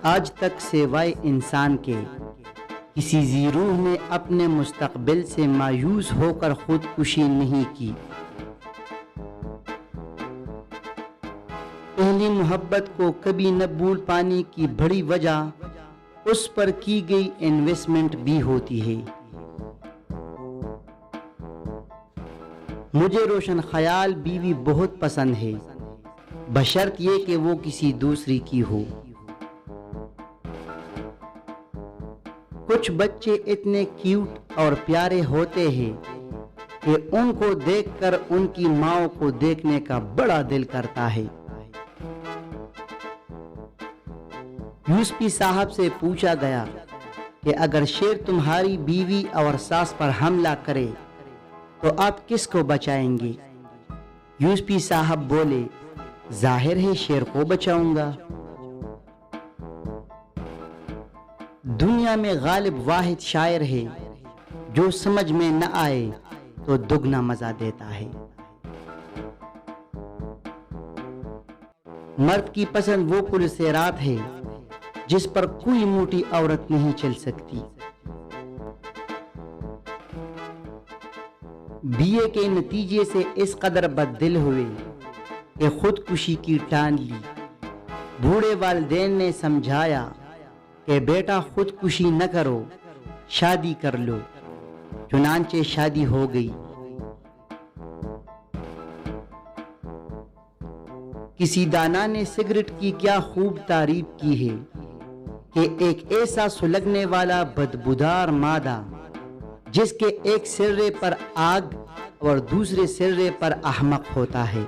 आज तक सिवाय इंसान के किसी ज़ीरूह ने अपने मुस्तक़बिल से मायूस होकर खुदकुशी नहीं की। पहली मोहब्बत को कभी न भूल पाने की बड़ी वजह उस पर की गई इन्वेस्टमेंट भी होती है। मुझे रोशन ख्याल बीवी बहुत पसंद है, बशर्त ये कि वो किसी दूसरी की हो। कुछ बच्चे इतने क्यूट और प्यारे होते हैं कि उनको देखकर उनकी माँ को देखने का बड़ा दिल करता है। यूसुफी साहब से पूछा गया कि अगर शेर तुम्हारी बीवी और सास पर हमला करे तो आप किसको बचाएंगे? यूसुफी साहब बोले, जाहिर है शेर को बचाऊंगा। दुनिया में गालिब वाहिद शायर है जो समझ में न आए तो दुगना मजा देता है। मर्द की पसंद वो पुरसेरात है जिस पर कोई मोटी औरत नहीं चल सकती। बीए के नतीजे से इस कदर बददिल हुए कि खुदकुशी की ठान ली। बूढ़े वालिदैन ने समझाया कि बेटा खुदकुशी न करो, शादी कर लो। चुनांचे शादी हो गई। किसी दाना ने सिगरेट की क्या खूब तारीफ की है कि एक ऐसा सुलगने वाला बदबूदार मादा जिसके एक सिर्रे पर आग और दूसरे सिर्रे पर अहमक होता है।